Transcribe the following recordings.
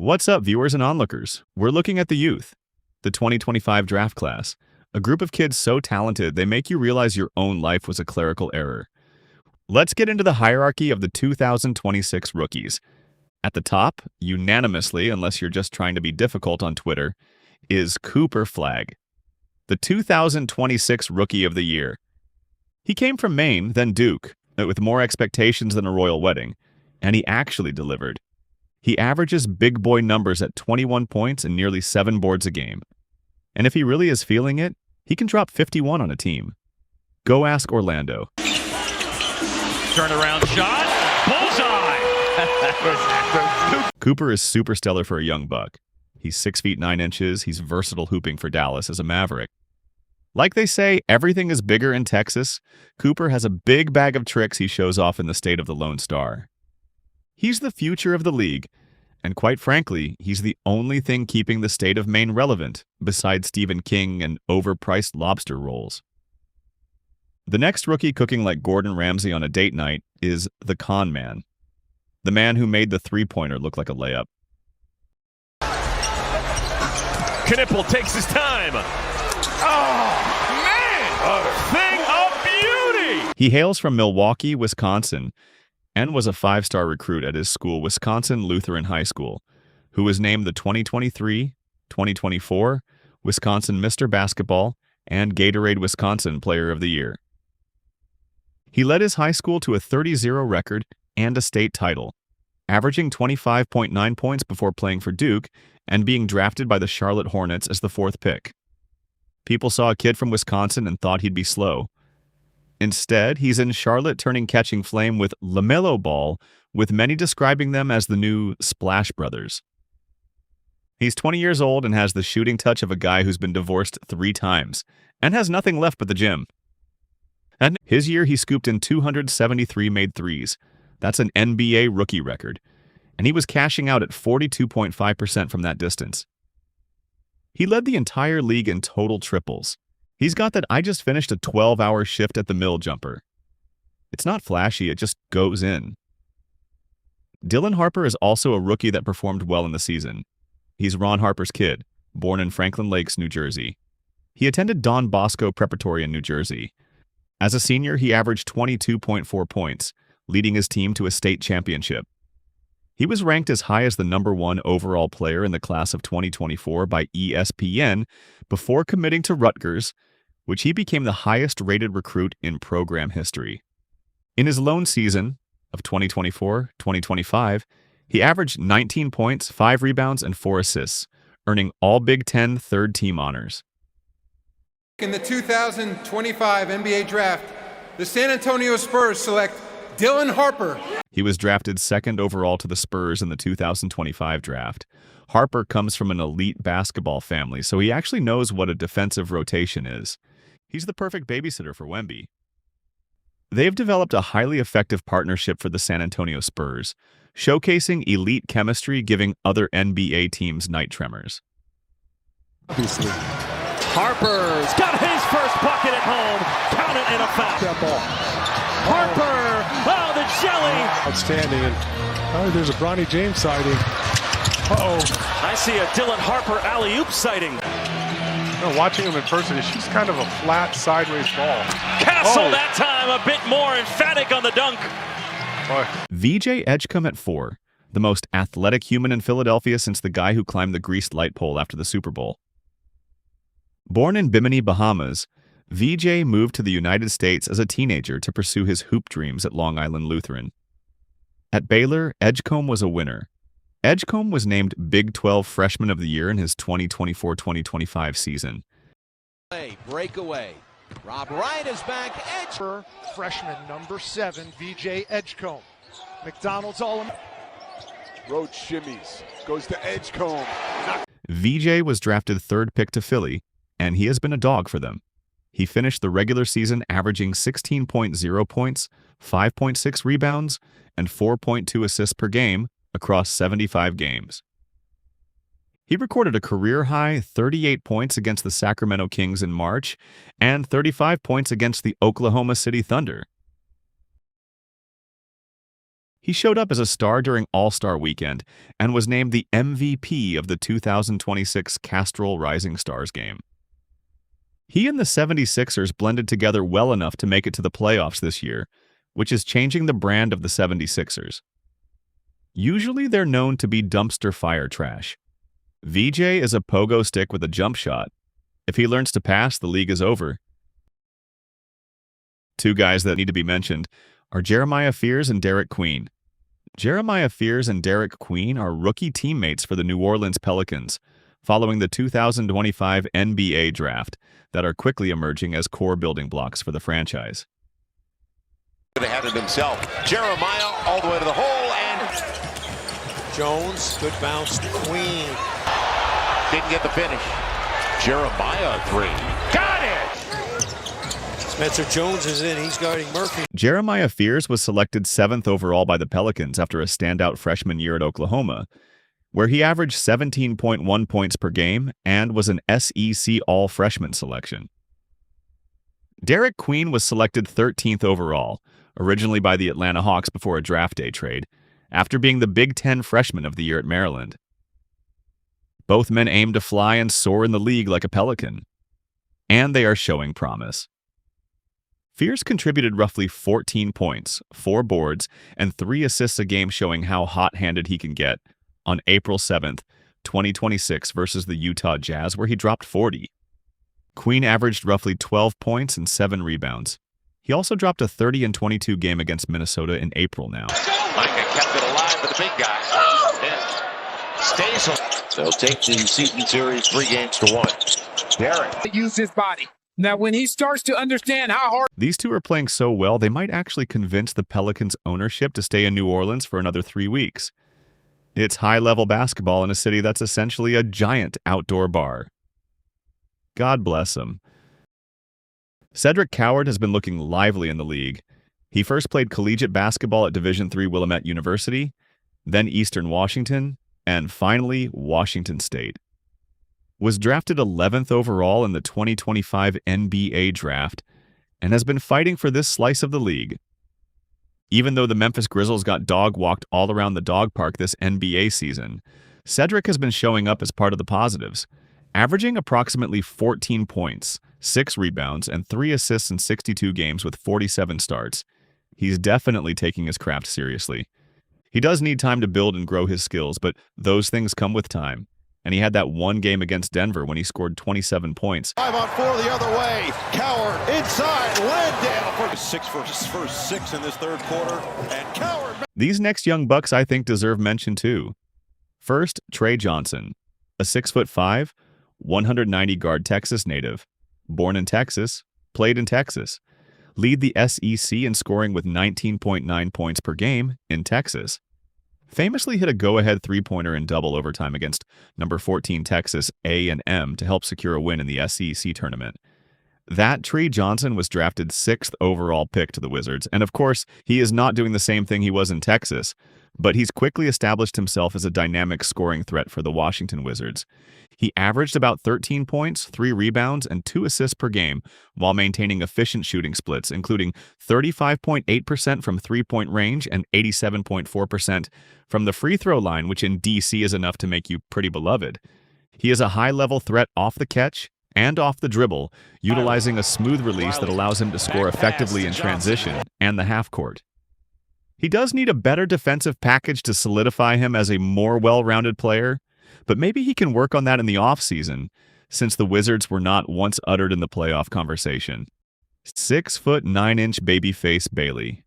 What's up, viewers and onlookers? We're looking at the youth, the 2025 draft class, a group of kids so talented they make you realize your own life was a clerical error. Let's get into the hierarchy of the 2026 rookies. At the top, unanimously, unless you're just trying to be difficult on Twitter, is Cooper Flagg, the 2026 Rookie of the Year. He came from Maine, then Duke, with more expectations than a royal wedding, and he actually delivered. He averages big boy numbers at 21 points and nearly 7 boards a game. And if he really is feeling it, he can drop 51 on a team. Go ask Orlando. Turnaround shot. Bullseye! Cooper is super stellar for a young buck. He's 6 feet 9 inches. He's versatile hooping for Dallas as a Maverick. Like they say, everything is bigger in Texas. Cooper has a big bag of tricks he shows off in the state of the Lone Star. He's the future of the league, and quite frankly, he's the only thing keeping the state of Maine relevant, besides Stephen King and overpriced lobster rolls. The next rookie cooking like Gordon Ramsay on a date night is the con man, the man who made the three-pointer look like a layup. Knipple takes his time. Oh, man! Thing of beauty! He hails from Milwaukee, Wisconsin, and was a 5-star recruit at his school, Wisconsin Lutheran High School, who was named the 2023-2024 Wisconsin Mr. Basketball and Gatorade Wisconsin Player of the Year. He led his high school to a 30-0 record and a state title, averaging 25.9 points before playing for Duke and being drafted by the Charlotte Hornets as the 4th pick. People saw a kid from Wisconsin and thought he'd be slow. Instead, he's in Charlotte turning catching flame with LaMelo Ball, with many describing them as the new Splash Brothers. He's 20 years old and has the shooting touch of a guy who's been divorced 3 times and has nothing left but the gym. And his year, he scooped in 273 made threes. That's an NBA rookie record. And he was cashing out at 42.5% from that distance. He led the entire league in total triples. He's got that I just finished a 12-hour shift at the mill jumper. It's not flashy, it just goes in. Dylan Harper is also a rookie that performed well in the season. He's Ron Harper's kid, born in Franklin Lakes, New Jersey. He attended Don Bosco Preparatory in New Jersey. As a senior, he averaged 22.4 points, leading his team to a state championship. He was ranked as high as the #1 overall player in the class of 2024 by ESPN before committing to Rutgers, which he became the highest-rated recruit in program history. In his lone season of 2024-2025, he averaged 19 points, 5 rebounds, and 4 assists, earning all Big Ten third-team honors. In the 2025 NBA Draft, the San Antonio Spurs select Dylan Harper. He was drafted 2nd overall to the Spurs in the 2025 draft. Harper comes from an elite basketball family, so he actually knows what a defensive rotation is. He's the perfect babysitter for Wemby. They've developed a highly effective partnership for the San Antonio Spurs, showcasing elite chemistry, giving other NBA teams night tremors. Harper's got his first bucket at home. Count it and a foul. Harper, oh, the jelly. Outstanding. And there's a Bronny James sighting. Uh-oh. I see a Dylan Harper alley-oop sighting. Watching him in person, she's kind of a flat, sideways ball. Castle that time, a bit more emphatic on the dunk. Boy. VJ Edgecombe at 4, the most athletic human in Philadelphia since the guy who climbed the greased light pole after the Super Bowl. Born in Bimini, Bahamas, VJ moved to the United States as a teenager to pursue his hoop dreams at Long Island Lutheran. At Baylor, Edgecombe was a winner. Edgecombe was named Big 12 Freshman of the Year in his 2024-2025 season. Breakaway. Rob Ryan is back. Freshman number 7, VJ Edgecombe. McDonald's all Road shimmies. Goes to Edgecombe. VJ was drafted 3rd pick to Philly, and he has been a dog for them. He finished the regular season averaging 16.0 points, 5.6 rebounds, and 4.2 assists per game across 75 games. He recorded a career-high 38 points against the Sacramento Kings in March and 35 points against the Oklahoma City Thunder. He showed up as a star during All-Star Weekend and was named the MVP of the 2026 Castrol Rising Stars game. He and the 76ers blended together well enough to make it to the playoffs this year, which is changing the brand of the 76ers. Usually they're known to be dumpster fire trash. VJ is a pogo stick with a jump shot. If he learns to pass, the league is over. Two guys that need to be mentioned are Jeremiah Fears and Derek Queen. Jeremiah Fears and Derek Queen are rookie teammates for the New Orleans Pelicans following the 2025 NBA draft that are quickly emerging as core building blocks for the franchise. They had it himself. Jeremiah all the way to the hole, and Jones, good bounce to Queen. Didn't get the finish. Jeremiah three. Got it! Spencer Jones is in. He's guarding Murphy. Jeremiah Fears was selected 7th overall by the Pelicans after a standout freshman year at Oklahoma, where he averaged 17.1 points per game and was an SEC All-Freshman selection. Derek Queen was selected 13th overall, originally by the Atlanta Hawks before a draft day trade, after being the Big Ten Freshman of the Year at Maryland. Both men aim to fly and soar in the league like a Pelican, and they are showing promise. Fears contributed roughly 14 points, 4 boards, and 3 assists a game, showing how hot-handed he can get on April 7th, 2026 versus the Utah Jazz, where he dropped 40. Queen averaged roughly 12 points and 7 rebounds. He also dropped a 30 and 22 game against Minnesota in April now. Micah kept it alive for the big guy. Stays on. They'll take the Seton series 3-1. Derek. Use his body. Now, when he starts to understand how hard... These two are playing so well, they might actually convince the Pelicans ownership to stay in New Orleans for another 3 weeks. It's high-level basketball in a city that's essentially a giant outdoor bar. God bless him. Cedric Coward has been looking lively in the league. He first played collegiate basketball at Division III Willamette University, then Eastern Washington, and finally Washington State. Was drafted 11th overall in the 2025 NBA draft and has been fighting for this slice of the league. Even though the Memphis Grizzlies got dog-walked all around the dog park this NBA season, Cedric has been showing up as part of the positives, averaging approximately 14 points, 6 rebounds, and 3 assists in 62 games with 47 starts. He's definitely taking his craft seriously. He does need time to build and grow his skills, but those things come with time. And he had that one game against Denver when he scored 27 points. 5 on 4 the other way. Coward inside. Landale for 6 for his first 6 in this third quarter. and Coward. These next young bucks I think deserve mention too. First, Trey Johnson, a 6'5", 190 guard Texas native, born in Texas, played in Texas, lead the SEC in scoring with 19.9 points per game in Texas. Famously hit a go-ahead three-pointer in double overtime against number 14 Texas A&M to help secure a win in the SEC tournament. That Trey Johnson was drafted 6th overall pick to the Wizards, and of course, he is not doing the same thing he was in Texas, but he's quickly established himself as a dynamic scoring threat for the Washington Wizards. He averaged about 13 points, 3 rebounds, and 2 assists per game while maintaining efficient shooting splits, including 35.8% from three-point range and 87.4% from the free throw line, which in DC is enough to make you pretty beloved. He is a high-level threat off the catch and off the dribble, utilizing a smooth release that allows him to score effectively in transition and the half court. He does need a better defensive package to solidify him as a more well-rounded player, but maybe he can work on that in the offseason, since the Wizards were not once uttered in the playoff conversation. 6'9" babyface Bailey.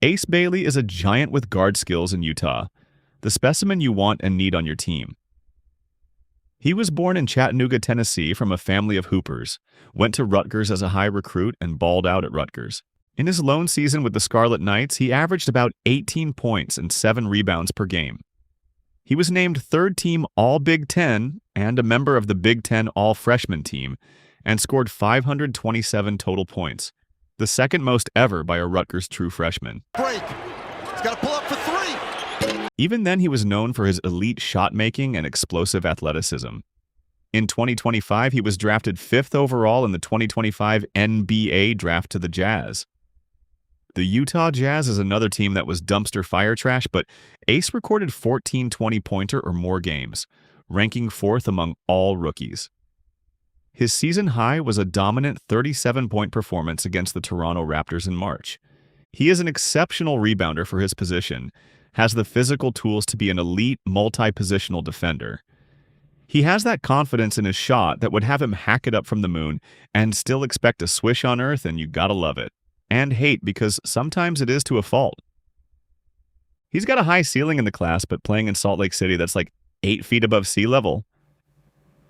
Ace Bailey is a giant with guard skills in Utah, the specimen you want and need on your team. He was born in Chattanooga, Tennessee from a family of hoopers, went to Rutgers as a high recruit, and balled out at Rutgers. In his lone season with the Scarlet Knights, he averaged about 18 points and 7 rebounds per game. He was named third-team All-Big Ten and a member of the Big Ten All-Freshman team, and scored 527 total points, the second most ever by a Rutgers true freshman. Break. He's got to pull up for 3. Even then, he was known for his elite shot-making and explosive athleticism. In 2025, he was drafted 5th overall in the 2025 NBA draft to the Jazz. The Utah Jazz is another team that was dumpster fire trash, but Ace recorded 14 20-pointer or more games, ranking 4th among all rookies. His season high was a dominant 37-point performance against the Toronto Raptors in March. He is an exceptional rebounder for his position, has the physical tools to be an elite multi-positional defender. He has that confidence in his shot that would have him hack it up from the moon and still expect a swish on earth, and you gotta love it. And hate, because sometimes it is to a fault. He's got a high ceiling in the class, but playing in Salt Lake City that's like 8 feet above sea level.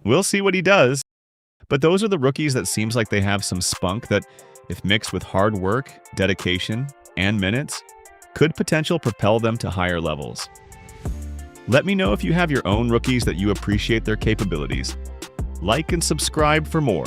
We'll see what he does. But those are the rookies that seems like they have some spunk that, if mixed with hard work, dedication, and minutes, could potentially propel them to higher levels. Let me know if you have your own rookies that you appreciate their capabilities. Like and subscribe for more.